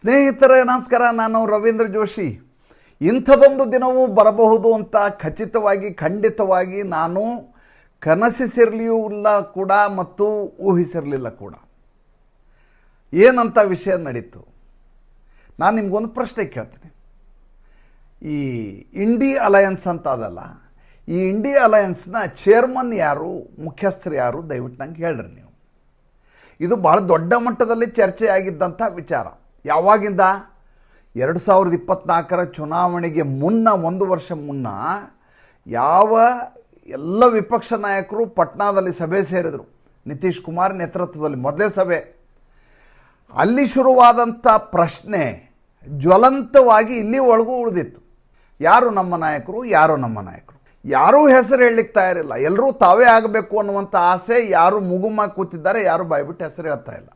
ಸ್ನೇಹಿತರೆ ನಮಸ್ಕಾರ, ನಾನು ರವೀಂದ್ರ ಜೋಶಿ. ಇಂಥದೊಂದು ದಿನವೂ ಬರಬಹುದು ಅಂತ ಖಂಡಿತವಾಗಿ ನಾನು ಕನಸಿಸಿರಲಿಲ್ಲ ಕೂಡ ಮತ್ತು ಊಹಿಸಿರಲಿಲ್ಲ ಕೂಡ. ಏನಂತ ವಿಷಯ ನಡೀತು, ನಾನು ನಿಮ್ಗೊಂದು ಪ್ರಶ್ನೆ ಕೇಳ್ತೀನಿ. ಈ ಇಂಡಿ ಅಲಯನ್ಸ್ ಅಂತ ಅದಲ್ಲ, ಈ ಇಂಡಿ ಅಲಯನ್ಸ್ನ ಚೇರ್ಮನ್ ಯಾರು, ಮುಖ್ಯಸ್ಥರು ಯಾರು, ದಯವಿಟ್ಟು ನಂಗೆ ಹೇಳ್ರಿ ನೀವು. ಇದು ಭಾಳ ದೊಡ್ಡ ಮಟ್ಟದಲ್ಲಿ ಚರ್ಚೆಯಾಗಿದ್ದಂಥ ವಿಚಾರ. ಯಾವಾಗಿಂದ? 2024 ಚುನಾವಣೆಗೆ ಮುನ್ನ, ಒಂದು ವರ್ಷ ಮುನ್ನ ಯಾವ ಎಲ್ಲ ವಿಪಕ್ಷ ನಾಯಕರು ಪಟ್ನಾದಲ್ಲಿ ಸಭೆ ಸೇರಿದರು. ನಿತೀಶ್ ಕುಮಾರ್ ನೇತೃತ್ವದಲ್ಲಿ ಮೊದಲೇ ಸಭೆ. ಅಲ್ಲಿ ಶುರುವಾದಂಥ ಪ್ರಶ್ನೆ ಜ್ವಲಂತವಾಗಿ ಇಲ್ಲಿ ಒಳಗೂ ಉಳಿದಿತ್ತು. ಯಾರು ನಮ್ಮ ನಾಯಕರು, ಯಾರು ನಮ್ಮ ನಾಯಕರು, ಯಾರೂ ಹೆಸರು ಹೇಳಲಿಕ್ಕೆ ತಯಾರಿಲ್ಲ. ಎಲ್ಲರೂ ತಾವೇ ಆಗಬೇಕು ಅನ್ನುವಂಥ ಆಸೆ, ಯಾರು ಮುಗುಮಾಗಿ ಕೂತಿದ್ದಾರೆ, ಯಾರು ಬಾಯ್ಬಿಟ್ಟು ಹೆಸರು ಹೇಳ್ತಾ ಇಲ್ಲ.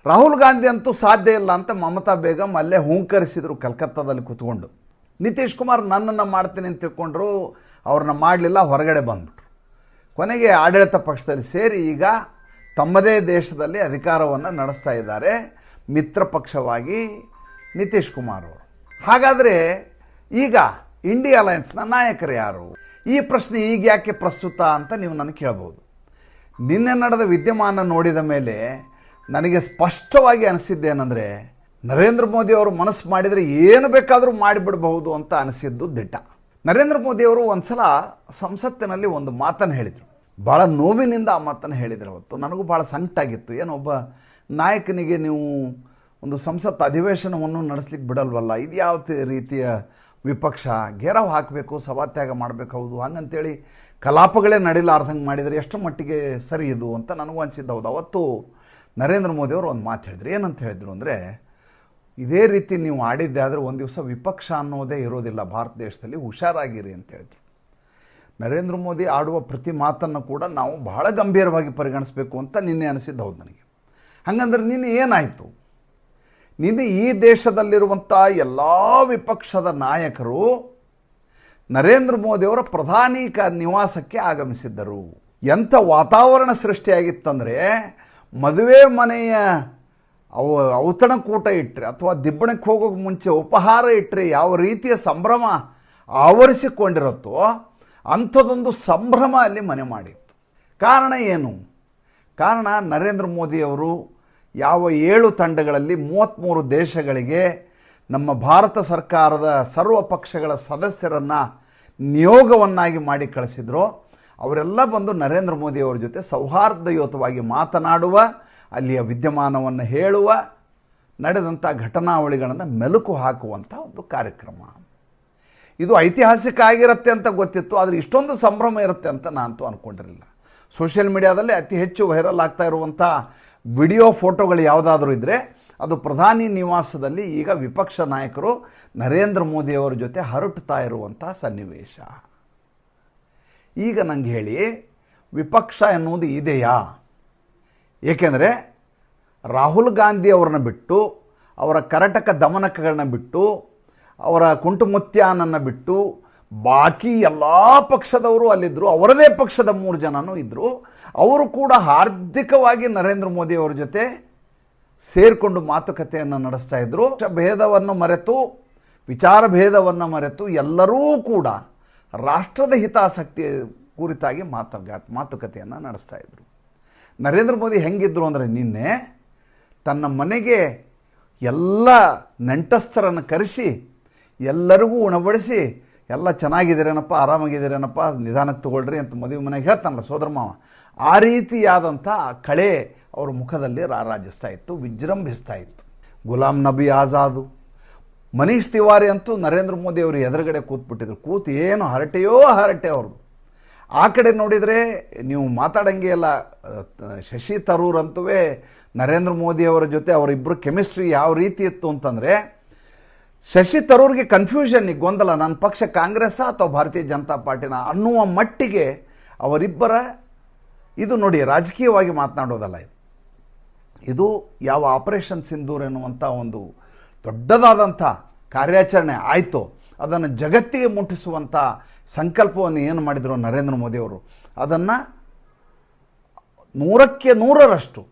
ರಾಹುಲ್ ಗಾಂಧಿ ಅಂತೂ ಸಾಧ್ಯ ಇಲ್ಲ ಅಂತ ಮಮತಾ ಬೇಗಂ ಅಲ್ಲೇ ಹೂಂಕರಿಸಿದರು ಕಲ್ಕತ್ತಾದಲ್ಲಿ ಕೂತ್ಕೊಂಡು. ನಿತೀಶ್ ಕುಮಾರ್ ನನ್ನನ್ನು ಮಾಡ್ತೀನಿ ಅಂತ ತಿಳ್ಕೊಂಡ್ರು, ಅವ್ರನ್ನ ಮಾಡಲಿಲ್ಲ, ಹೊರಗಡೆ ಬಂದ್ಬಿಟ್ರು. ಕೊನೆಗೆ ಆಡಳಿತ ಪಕ್ಷದಲ್ಲಿ ಸೇರಿ ಈಗ ತಮ್ಮದೇ ದೇಶದಲ್ಲಿ ಅಧಿಕಾರವನ್ನು ನಡೆಸ್ತಾ ಇದ್ದಾರೆ, ಮಿತ್ರ ಪಕ್ಷವಾಗಿ ನಿತೀಶ್ ಕುಮಾರ್ ಅವರು. ಹಾಗಾದರೆ ಈಗ ಇಂಡಿ ಅಲಯನ್ಸ್ನ ನಾಯಕರು ಯಾರು? ಈ ಪ್ರಶ್ನೆ ಈಗ ಯಾಕೆ ಪ್ರಸ್ತುತ ಅಂತ ನೀವು ನನಗೆ ಕೇಳ್ಬೋದು. ನಿನ್ನೆ ನಡೆದ ವಿದ್ಯಮಾನ ನೋಡಿದ ಮೇಲೆ ನನಗೆ ಸ್ಪಷ್ಟವಾಗಿ ಅನಿಸಿದ್ದೇನೆಂದರೆ, ನರೇಂದ್ರ ಮೋದಿ ಅವರು ಮನಸ್ಸು ಮಾಡಿದರೆ ಏನು ಬೇಕಾದರೂ ಮಾಡಿಬಿಡಬಹುದು ಅಂತ ಅನಿಸಿದ್ದು ದಿಟ್ಟ. ನರೇಂದ್ರ ಮೋದಿಯವರು ಒಂದು ಸಲ ಸಂಸತ್ತಿನಲ್ಲಿ ಒಂದು ಮಾತನ್ನು ಹೇಳಿದರು. ಭಾಳ ನೋವಿನಿಂದ ಆ ಮಾತನ್ನು ಹೇಳಿದರು. ಅವತ್ತು ನನಗೂ ಭಾಳ ಸಂಕಟಾಗಿತ್ತು. ಏನೊಬ್ಬ ನಾಯಕನಿಗೆ ನೀವು ಒಂದು ಸಂಸತ್ ಅಧಿವೇಶನವನ್ನು ನಡೆಸ್ಲಿಕ್ಕೆ ಬಿಡಲ್ವಲ್ಲ, ಇದು ಯಾವ ರೀತಿಯ ವಿಪಕ್ಷ, ಘೇರಾವ್ ಹಾಕಬೇಕು, ಸಭಾತ್ಯಾಗ ಮಾಡಬೇಕು, ಹೌದು ಹಂಗಂತೇಳಿ ಕಲಾಪಗಳೇ ನಡೀಲಾರ್ದಂಗೆ ಮಾಡಿದರೆ ಎಷ್ಟು ಮಟ್ಟಿಗೆ ಸರಿ ಇದು ಅಂತ ನನಗೂ ಅನಿಸಿದ್ದು. ಹೌದು, ಅವತ್ತು ನರೇಂದ್ರ ಮೋದಿಯವರು ಒಂದು ಮಾತು ಹೇಳಿದ್ರು. ಏನಂತ ಹೇಳಿದರು ಅಂದರೆ, ಇದೇ ರೀತಿ ನೀವು ಆಡಿದ್ದೆ ಆದರೆ ಒಂದು ದಿವಸ ವಿಪಕ್ಷ ಅನ್ನೋದೇ ಇರೋದಿಲ್ಲ ಭಾರತ ದೇಶದಲ್ಲಿ, ಹುಷಾರಾಗಿರಿ ಅಂತ ಹೇಳಿದ್ರು. ನರೇಂದ್ರ ಮೋದಿ ಆಡುವ ಪ್ರತಿ ಮಾತನ್ನು ಕೂಡ ನಾವು ಬಹಳ ಗಂಭೀರವಾಗಿ ಪರಿಗಣಿಸಬೇಕು ಅಂತ ನಿನ್ನೆ ಅನಿಸಿದ್ದು. ಹೌದು ನನಗೆ. ಹಾಗಂದ್ರೆ ನಿನ್ನೆ ಏನಾಯಿತು? ನಿನ್ನೆ ಈ ದೇಶದಲ್ಲಿರುವಂಥ ಎಲ್ಲ ವಿಪಕ್ಷದ ನಾಯಕರು ನರೇಂದ್ರ ಮೋದಿಯವರ ಪ್ರಧಾನಿ ನಿವಾಸಕ್ಕೆ ಆಗಮಿಸಿದ್ದರು. ಎಂಥ ವಾತಾವರಣ ಸೃಷ್ಟಿಯಾಗಿತ್ತಂದರೆ, ಮದುವೆ ಮನೆಯ ಔತಣಕೂಟ ಇಟ್ಟರೆ ಅಥವಾ ದಿಬ್ಬಣಕ್ಕೆ ಹೋಗೋಕ್ಕೆ ಮುಂಚೆ ಉಪಹಾರ ಇಟ್ಟರೆ ಯಾವ ರೀತಿಯ ಸಂಭ್ರಮ ಆವರಿಸಿಕೊಂಡಿರುತ್ತೋ ಅಂಥದ್ದೊಂದು ಸಂಭ್ರಮ ಅಲ್ಲಿ ಮನೆ ಮಾಡಿತ್ತು. ಕಾರಣ ಏನು? ಕಾರಣ ನರೇಂದ್ರ ಮೋದಿಯವರು ಯಾವ 7 ತಂಡಗಳಲ್ಲಿ 33 ದೇಶಗಳಿಗೆ ನಮ್ಮ ಭಾರತ ಸರ್ಕಾರದ ಸರ್ವ ಪಕ್ಷಗಳ ಸದಸ್ಯರನ್ನು ನಿಯೋಗವನ್ನಾಗಿ ಮಾಡಿ ಕಳಿಸಿದ್ರು. ಅವರೆಲ್ಲ ಬಂದು ನರೇಂದ್ರ ಮೋದಿಯವರ ಜೊತೆ ಸೌಹಾರ್ದಯುತವಾಗಿ ಮಾತನಾಡುವ, ಅಲ್ಲಿಯ ವಿದ್ಯಮಾನವನ್ನು ಹೇಳುವ, ನಡೆದಂಥ ಘಟನಾವಳಿಗಳನ್ನು ಮೆಲುಕು ಹಾಕುವಂಥ ಒಂದು ಕಾರ್ಯಕ್ರಮ. ಇದು ಐತಿಹಾಸಿಕ ಆಗಿರುತ್ತೆ ಅಂತ ಗೊತ್ತಿತ್ತು, ಆದರೆ ಇಷ್ಟೊಂದು ಸಂಭ್ರಮ ಇರುತ್ತೆ ಅಂತ ನಾನಂತೂ ಅಂದ್ಕೊಂಡಿರಲಿಲ್ಲ. ಸೋಷಿಯಲ್ ಮೀಡಿಯಾದಲ್ಲಿ ಅತಿ ಹೆಚ್ಚು ವೈರಲ್ ಆಗ್ತಾ ಇರುವಂಥ ವಿಡಿಯೋ, ಫೋಟೋಗಳು ಯಾವುದಾದ್ರೂ ಇದ್ದರೆ ಅದು ಪ್ರಧಾನಿ ನಿವಾಸದಲ್ಲಿ ಈಗ ವಿಪಕ್ಷ ನಾಯಕರು ನರೇಂದ್ರ ಮೋದಿಯವರ ಜೊತೆ ಹರಟುತ್ತಾ ಇರುವಂಥ ಸನ್ನಿವೇಶ. ಈಗ ನಂಗೆ ಹೇಳಿ, ವಿಪಕ್ಷ ಎನ್ನುವುದು ಇದೆಯಾ? ಏಕೆಂದರೆ ರಾಹುಲ್ ಗಾಂಧಿ ಅವ್ರನ್ನ ಬಿಟ್ಟು, ಅವರ ಕರಟಕ ದಮನಕಗಳನ್ನ ಬಿಟ್ಟು, ಅವರ ಕುಂಟುಮುತ್ಯಾನನ್ನು ಬಿಟ್ಟು ಬಾಕಿ ಎಲ್ಲ ಪಕ್ಷದವರು ಅಲ್ಲಿದ್ದರು. ಅವರದೇ ಪಕ್ಷದ 3 ಜನನೂ ಇದ್ದರು. ಅವರು ಕೂಡ ಹಾರ್ದಿಕವಾಗಿ ನರೇಂದ್ರ ಮೋದಿಯವರ ಜೊತೆ ಸೇರಿಕೊಂಡು ಮಾತುಕತೆಯನ್ನು ನಡೆಸ್ತಾ ಇದ್ದರು. ಭೇದವನ್ನು ಮರೆತು, ವಿಚಾರ ಭೇದವನ್ನು ಮರೆತು ಎಲ್ಲರೂ ಕೂಡ ರಾಷ್ಟ್ರದ ಹಿತಾಸಕ್ತಿ ಕುರಿತಾಗಿ ಮಾತುಕತೆಯನ್ನು ನಡೆಸ್ತಾ ಇದ್ದರು. ನರೇಂದ್ರ ಮೋದಿ ಹೆಂಗಿದ್ರು ಅಂದರೆ, ನಿನ್ನೆ ತನ್ನ ಮನೆಗೆ ಎಲ್ಲ ನೆಂಟಸ್ಥರನ್ನು ಕರೆಸಿ ಎಲ್ಲರಿಗೂ ಉಣಬಡಿಸಿ, ಎಲ್ಲ ಚೆನ್ನಾಗಿದ್ದೀರೇನಪ್ಪ, ಆರಾಮಾಗಿದ್ದೀರೇನಪ್ಪ, ನಿಧಾನಕ್ಕೆ ತೊಗೊಳ್ರಿ ಅಂತ ಮದುವೆ ಮನೆಗೆ ಹೇಳ್ತಾನಲ್ಲ ಸೋದರ ಮಾವ, ಆ ರೀತಿಯಾದಂಥ ಕಳೆ ಅವ್ರ ಮುಖದಲ್ಲಿ ರಾರಾಜಿಸ್ತಾ ಇತ್ತು, ವಿಜೃಂಭಿಸ್ತಾ ಇತ್ತು. ಗುಲಾಮ್ ನಬಿ ಆಜಾದು, ಮನೀಶ್ ತಿವಾರಿ ಅಂತೂ ನರೇಂದ್ರ ಮೋದಿ ಅವರು ಎದುರುಗಡೆ ಕೂತ್ಬಿಟ್ಟಿದ್ರು. ಕೂತು ಏನು ಹರಟೆ ಅವ್ರದ್ದು. ಆ ಕಡೆ ನೋಡಿದರೆ ನೀವು ಮಾತಾಡಂಗೆ ಎಲ್ಲ ಶಶಿ ತರೂರ್ ಅಂತೂ ನರೇಂದ್ರ ಮೋದಿಯವರ ಜೊತೆ ಅವರಿಬ್ಬರು ಕೆಮಿಸ್ಟ್ರಿ ಯಾವ ರೀತಿ ಇತ್ತು ಅಂತಂದರೆ, ಶಶಿ ತರೂರ್ಗೆ ಕನ್ಫ್ಯೂಷನ್, ಗೊಂದಲ, ನನ್ನ ಪಕ್ಷ ಕಾಂಗ್ರೆಸ್ಸಾ ಅಥವಾ ಭಾರತೀಯ ಜನತಾ ಪಾರ್ಟಿನ ಅನ್ನುವ ಮಟ್ಟಿಗೆ ಅವರಿಬ್ಬರ ಇದು ನೋಡಿ, ರಾಜಕೀಯವಾಗಿ ಮಾತನಾಡೋದಲ್ಲ ಇದು ಯಾವ ಆಪರೇಷನ್ ಸಿಂಧೂರ್ ಎನ್ನುವಂಥ ಒಂದು ದೊಡ್ಡದಾದಂಥ ಕಾರ್ಯಾಚರಣೆ ಆಯಿತು, ಅದನ್ನು ಜಗತ್ತಿಗೆ ಮುಟ್ಟಿಸುವಂಥ ಸಂಕಲ್ಪವನ್ನು ಏನು ಮಾಡಿದರು ನರೇಂದ್ರ ಮೋದಿಯವರು, ಅದನ್ನು 100ಕ್ಕೆ 100ರಷ್ಟು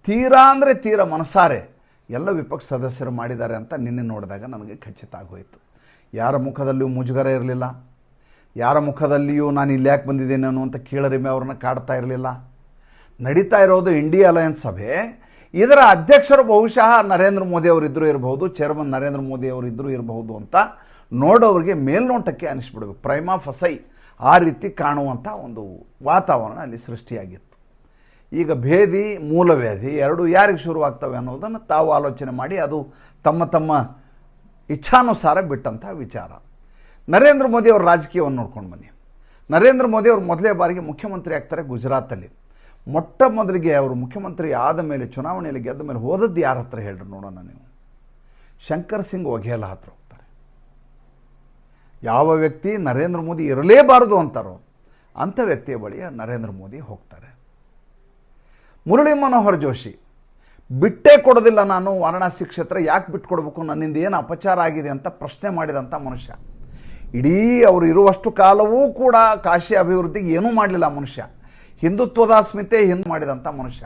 ತೀರಾ ಅಂದರೆ ತೀರ ಮನಸಾರೆ ಎಲ್ಲ ವಿಪಕ್ಷ ಸದಸ್ಯರು ಮಾಡಿದ್ದಾರೆ ಅಂತ ನಿನ್ನೆ ನೋಡಿದಾಗ ನನಗೆ ಖಚಿತ ಆಗೋಯಿತು. ಯಾರ ಮುಖದಲ್ಲಿಯೂ ಮುಜುಗರ ಇರಲಿಲ್ಲ, ಯಾರ ಮುಖದಲ್ಲಿಯೂ ನಾನು ಇಲ್ಲಿ ಯಾಕೆ ಬಂದಿದ್ದೇನೆ ಅನ್ನುವಂಥ ಕೀಳರಿಮೆ ಅವ್ರನ್ನ ಕಾಡ್ತಾ ಇರಲಿಲ್ಲ. ನಡೀತಾ ಇರೋದು ಇಂಡಿಯಾ ಅಲಯನ್ಸ್ ಸಭೆ. ಇದರ ಅಧ್ಯಕ್ಷರು ಬಹುಶಃ ನರೇಂದ್ರ ಮೋದಿ ಅವರಿದ್ದರೂ ಇರಬಹುದು, ಚೇರ್ಮನ್ ನರೇಂದ್ರ ಮೋದಿ ಅವರಿದ್ದರೂ ಇರಬಹುದು ಅಂತ ನೋಡೋರಿಗೆ ಮೇಲ್ನೋಟಕ್ಕೆ ಅನಿಸ್ಬಿಡ್ಬೇಕು. ಪ್ರೈಮಾ ಫಸೈ ಆ ರೀತಿ ಕಾಣುವಂಥ ಒಂದು ವಾತಾವರಣ ಅಲ್ಲಿ ಸೃಷ್ಟಿಯಾಗಿತ್ತು. ಈಗ ಭೇದಿ ಮೂಲವ್ಯಾಧಿ ಎರಡು ಯಾರಿಗೆ ಶುರುವಾಗ್ತವೆ ಅನ್ನೋದನ್ನು ತಾವು ಆಲೋಚನೆ ಮಾಡಿ ಅದು ತಮ್ಮ ತಮ್ಮ ಇಚ್ಛಾನುಸಾರ ಬಿಟ್ಟಂಥ ವಿಚಾರ. ನರೇಂದ್ರ ಮೋದಿ ಅವ್ರ ರಾಜಕೀಯವನ್ನು ನೋಡ್ಕೊಂಡು ಬನ್ನಿ. ನರೇಂದ್ರ ಮೋದಿ ಅವರು ಮೊದಲೇ ಬಾರಿಗೆ ಮುಖ್ಯಮಂತ್ರಿ ಆಗ್ತಾರೆ ಗುಜರಾತಲ್ಲಿ. ಮೊಟ್ಟ ಮೊದಲಿಗೆ ಅವರು ಮುಖ್ಯಮಂತ್ರಿ ಆದ ಮೇಲೆ, ಚುನಾವಣೆಯಲ್ಲಿ ಗೆದ್ದ ಮೇಲೆ ಹೋದದ್ದು ಯಾರ ಹತ್ರ ಹೇಳ್ರಿ ನೋಡೋಣ ನೀವು? ಶಂಕರ್ ಸಿಂಗ್ ವಘೇಲಾ ಹತ್ರ ಹೋಗ್ತಾರೆ. ಯಾವ ವ್ಯಕ್ತಿ ನರೇಂದ್ರ ಮೋದಿ ಇರಲೇಬಾರದು ಅಂತಾರೋ ಅಂಥ ವ್ಯಕ್ತಿಯ ಬಳಿ ನರೇಂದ್ರ ಮೋದಿ ಹೋಗ್ತಾರೆ. ಮುರಳಿ ಮನೋಹರ್ ಜೋಶಿ ಬಿಟ್ಟೇ ಕೊಡೋದಿಲ್ಲ ನಾನು ವಾರಣಾಸಿ ಕ್ಷೇತ್ರ, ಯಾಕೆ ಬಿಟ್ಕೊಡ್ಬೇಕು, ನನ್ನಿಂದ ಏನು ಅಪಚಾರ ಆಗಿದೆ ಅಂತ ಪ್ರಶ್ನೆ ಮಾಡಿದಂಥ ಮನುಷ್ಯ. ಇಡೀ ಅವರು ಇರುವಷ್ಟು ಕಾಲವೂ ಕೂಡ ಕಾಶಿ ಅಭಿವೃದ್ಧಿಗೆ ಏನೂ ಮಾಡಲಿಲ್ಲ ಮನುಷ್ಯ. ಹಿಂದುತ್ವದ ಅಸ್ಮಿತೆ ಹಿಂದೆ ಮಾಡಿದಂಥ ಮನುಷ್ಯ.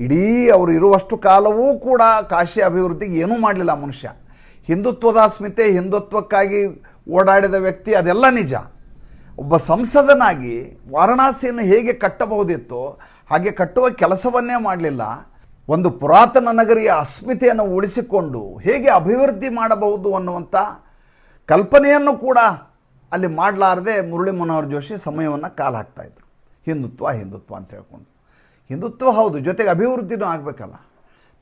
ಇಡೀ ಅವರು ಇರುವಷ್ಟು ಕಾಲವೂ ಕೂಡ ಕಾಶಿ ಅಭಿವೃದ್ಧಿಗೆ ಏನೂ ಮಾಡಲಿಲ್ಲ ಮನುಷ್ಯ. ಹಿಂದುತ್ವದ ಅಸ್ಮಿತೆ, ಹಿಂದುತ್ವಕ್ಕಾಗಿ ಓಡಾಡಿದ ವ್ಯಕ್ತಿ, ಅದೆಲ್ಲ ನಿಜ. ಒಬ್ಬ ಸಂಸದನಾಗಿ ವಾರಣಾಸಿಯನ್ನು ಹೇಗೆ ಕಟ್ಟಬಹುದಿತ್ತೋ ಹಾಗೆ ಕಟ್ಟುವ ಕೆಲಸವನ್ನೇ ಮಾಡಲಿಲ್ಲ. ಒಂದು ಪುರಾತನ ನಗರಿಯ ಅಸ್ಮಿತೆಯನ್ನು ಉಳಿಸಿಕೊಂಡು ಹೇಗೆ ಅಭಿವೃದ್ಧಿ ಮಾಡಬಹುದು ಅನ್ನುವಂಥ ಕಲ್ಪನೆಯನ್ನು ಕೂಡ ಅಲ್ಲಿ ಮಾಡಲಾರದೆ ಮುರಳಿ ಮನೋಹರ್ ಜೋಶಿ ಸಮಯವನ್ನು ಕಾಲ ಹಾಕ್ತಾಯಿದ್ರು. ಹಿಂದುತ್ವ ಹಿಂದುತ್ವ ಅಂತ ಹೇಳ್ಕೊಂಡು. ಹಿಂದುತ್ವ ಹೌದು, ಜೊತೆಗೆ ಅಭಿವೃದ್ಧಿನೂ ಆಗಬೇಕಲ್ಲ.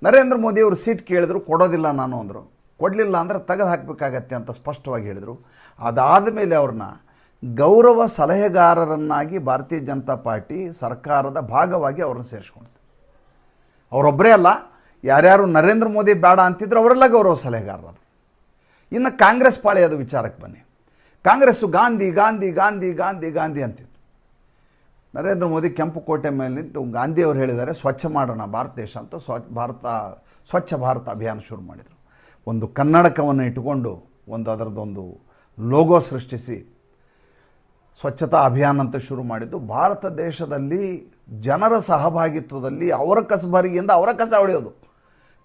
ನರೇಂದ್ರ ಮೋದಿ ಅವರು ಸೀಟ್ ಕೇಳಿದ್ರು, ಕೊಡೋದಿಲ್ಲ ನಾನು ಅಂದರು. ಕೊಡಲಿಲ್ಲ ಅಂದರೆ ತೆಗೆದು ಹಾಕಬೇಕಾಗತ್ತೆ ಅಂತ ಸ್ಪಷ್ಟವಾಗಿ ಹೇಳಿದರು. ಅದಾದ ಮೇಲೆ ಅವ್ರನ್ನ ಗೌರವ ಸಲಹೆಗಾರರನ್ನಾಗಿ ಭಾರತೀಯ ಜನತಾ ಪಾರ್ಟಿ ಸರ್ಕಾರದ ಭಾಗವಾಗಿ ಅವ್ರನ್ನ ಸೇರಿಸ್ಕೊಂಡಿತು. ಅವರೊಬ್ಬರೇ ಅಲ್ಲ, ಯಾರ್ಯಾರು ನರೇಂದ್ರ ಮೋದಿ ಬೇಡ ಅಂತಿದ್ರು ಅವರೆಲ್ಲ ಗೌರವ ಸಲಹೆಗಾರರು. ಇನ್ನು ಕಾಂಗ್ರೆಸ್ ಪಾಳೆಯದ ವಿಚಾರಕ್ಕೆ ಬನ್ನಿ. ಕಾಂಗ್ರೆಸ್ಸು ಗಾಂಧಿ ಗಾಂಧಿ ಗಾಂಧಿ ಗಾಂಧಿ ಗಾಂಧಿ ಅಂತಿತ್ತು. ನರೇಂದ್ರ ಮೋದಿ ಕೆಂಪು ಕೋಟೆ ಮೇಲೆ ನಿಂತು ಗಾಂಧಿಯವರು ಹೇಳಿದ್ದಾರೆ ಸ್ವಚ್ಛ ಮಾಡೋಣ ಭಾರತ ದೇಶ ಅಂತ ಸ್ವಚ್ಛ ಭಾರತ ಅಭಿಯಾನ ಶುರು ಮಾಡಿದರು. ಒಂದು ಕನ್ನಡಕವನ್ನು ಇಟ್ಟುಕೊಂಡು ಅದರದ್ದೊಂದು ಲೋಗೋ ಸೃಷ್ಟಿಸಿ ಸ್ವಚ್ಛತಾ ಅಭಿಯಾನ ಅಂತ ಶುರು ಮಾಡಿದ್ದು. ಭಾರತ ದೇಶದಲ್ಲಿ ಜನರ ಸಹಭಾಗಿತ್ವದಲ್ಲಿ ಅವರ ಕಸಬರಿಗೆಯಿಂದ ಅವರ ಕಸ ಹೊಡೆಯೋದು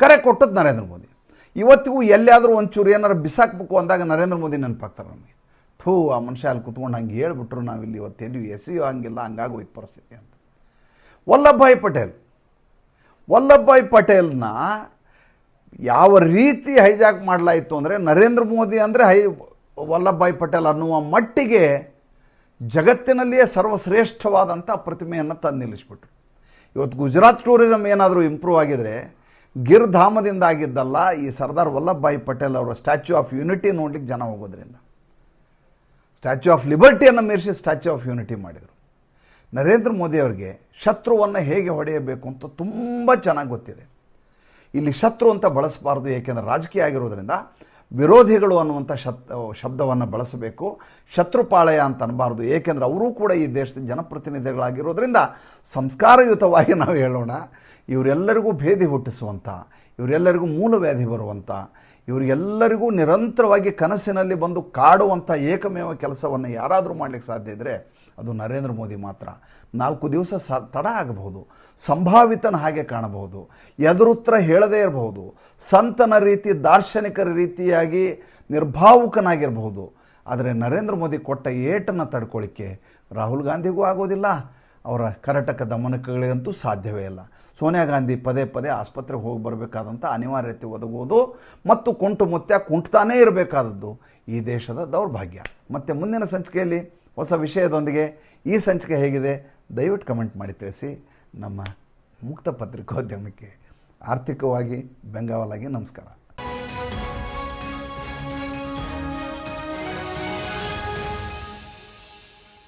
ಕರೆ ಕೊಟ್ಟದ್ದು ನರೇಂದ್ರ ಮೋದಿ. ಇವತ್ತಿಗೂ ಎಲ್ಲಿಯಾದರೂ ಒಂಚೂರು ಏನಾರು ಬಿಸಾಕಬೇಕು ಅಂದಾಗ ನರೇಂದ್ರ ಮೋದಿ ನೆನಪಾಗ್ತಾರೆ ನಮಗೆ. ಆ ಮನುಷ್ಯ ಅಲ್ಲಿ ಕುತ್ಕೊಂಡು ಹಂಗೆ ಹೇಳ್ಬಿಟ್ರು, ನಾವಿಲ್ಲಿ ಇವತ್ತೆಲ್ಲಿ ಎಸೆಯೋ ಹಂಗಿಲ್ಲ, ಹಂಗಾಗೋಯ್ತು ಪರಿಸ್ಥಿತಿ ಅಂತ. ವಲ್ಲಭಭಾಯ್ ಪಟೇಲ್ನ ಯಾವ ರೀತಿ ಹೈಜಾಕ್ ಮಾಡಲಾಯಿತು ಅಂದರೆ, ನರೇಂದ್ರ ಮೋದಿ ಅಂದರೆ ವಲ್ಲಭಭಾಯ್ ಪಟೇಲ್ ಅನ್ನುವ ಮಟ್ಟಿಗೆ ಜಗತ್ತಿನಲ್ಲಿಯೇ ಸರ್ವಶ್ರೇಷ್ಠವಾದಂಥ ಪ್ರತಿಮೆಯನ್ನು ತಂದು ನಿಲ್ಲಿಸ್ಬಿಟ್ರು. ಇವತ್ತು ಗುಜರಾತ್ ಟೂರಿಸಮ್ ಏನಾದರೂ ಇಂಪ್ರೂವ್ ಆಗಿದರೆ ಗಿರ್ ಧಾಮದಿಂದ ಆಗಿದ್ದಲ್ಲ, ಈ ಸರ್ದಾರ್ ವಲ್ಲಭಭಾಯ್ ಪಟೇಲ್ ಅವರ ಸ್ಟ್ಯಾಚ್ಯೂ ಆಫ್ ಯೂನಿಟಿ ನೋಡ್ಲಿಕ್ಕೆ ಜನ ಹೋಗೋದ್ರಿಂದ. ಸ್ಟ್ಯಾಚ್ಯೂ ಆಫ್ ಲಿಬರ್ಟಿಯನ್ನು ಮೀರಿಸಿ ಸ್ಟ್ಯಾಚ್ಯೂ ಆಫ್ ಯೂನಿಟಿ ಮಾಡಿದರು. ನರೇಂದ್ರ ಮೋದಿ ಅವರಿಗೆ ಶತ್ರುವನ್ನು ಹೇಗೆ ಹೊಡೆಯಬೇಕು ಅಂತ ತುಂಬ ಚೆನ್ನಾಗಿ ಗೊತ್ತಿದೆ. ಇಲ್ಲಿ ಶತ್ರು ಅಂತ ಬಳಸಬಾರ್ದು, ಏಕೆಂದರೆ ರಾಜಕೀಯ ಆಗಿರೋದ್ರಿಂದ ವಿರೋಧಿಗಳು ಅನ್ನುವಂಥ ಶಬ್ದವನ್ನು ಬಳಸಬೇಕು. ಶತ್ರುಪಾಳಯ ಅಂತ ಅನ್ನಬಾರ್ದು, ಏಕೆಂದರೆ ಅವರೂ ಕೂಡ ಈ ದೇಶದ ಜನಪ್ರತಿನಿಧಿಗಳಾಗಿರೋದ್ರಿಂದ ಸಂಸ್ಕಾರಯುತವಾಗಿ ನಾವು ಹೇಳೋಣ. ಇವರೆಲ್ಲರಿಗೂ ಭೇದಿ ಹುಟ್ಟಿಸುವಂಥ, ಇವರೆಲ್ಲರಿಗೂ ಮೂಲವ್ಯಾಧಿ ಬರುವಂಥ, ಇವರಿಗೆಲ್ಲರಿಗೂ ನಿರಂತರವಾಗಿ ಕನಸಿನಲ್ಲಿ ಬಂದು ಕಾಡುವಂಥ ಏಕಮೇವ ಕೆಲಸವನ್ನು ಯಾರಾದರೂ ಮಾಡಲಿಕ್ಕೆ ಸಾಧ್ಯ ಇದ್ದರೆ ಅದು ನರೇಂದ್ರ ಮೋದಿ ಮಾತ್ರ. 4 ದಿವಸ ತಡ ಆಗಬಹುದು, ಸಂಭಾವಿತನ ಹಾಗೆ ಕಾಣಬಹುದು, ಎದುರುತ್ತರ ಹೇಳದೇ ಇರಬಹುದು, ಸಂತನ ರೀತಿ ದಾರ್ಶನಿಕರ ರೀತಿಯಾಗಿ ನಿರ್ಭಾವುಕನಾಗಿರಬಹುದು. ಆದರೆ ನರೇಂದ್ರ ಮೋದಿ ಕೊಟ್ಟ ಏಟನ್ನು ತಡ್ಕೊಳ್ಳಿಕ್ಕೆ ರಾಹುಲ್ ಗಾಂಧಿಗೂ ಆಗೋದಿಲ್ಲ, ಅವರ ಕರ್ನಾಟಕ ದಮನಗಳಿಗಂತೂ ಸಾಧ್ಯವೇ ಇಲ್ಲ. ಸೋನಿಯಾ ಗಾಂಧಿ ಪದೇ ಪದೇ ಆಸ್ಪತ್ರೆಗೆ ಹೋಗಿ ಬರಬೇಕಾದಂಥ ಅನಿವಾರ್ಯತೆ ಒದಗುವುದು ಮತ್ತು ಕುಂಟ್ತಾನೇ ಇರಬೇಕಾದದ್ದು ಈ ದೇಶದ ದೌರ್ಭಾಗ್ಯ. ಮತ್ತು ಮುಂದಿನ ಸಂಚಿಕೆಯಲ್ಲಿ ಹೊಸ ವಿಷಯದೊಂದಿಗೆ ಈ ಸಂಚಿಕೆ ಹೇಗಿದೆ ದಯವಿಟ್ಟು ಕಮೆಂಟ್ ಮಾಡಿ ತಿಳಿಸಿ. ನಮ್ಮ ಮುಕ್ತ ಪತ್ರಿಕೋದ್ಯಮಕ್ಕೆ ಆರ್ಥಿಕವಾಗಿ ಬೆಂಗಾವಲಾಗಿ ನಮಸ್ಕಾರ.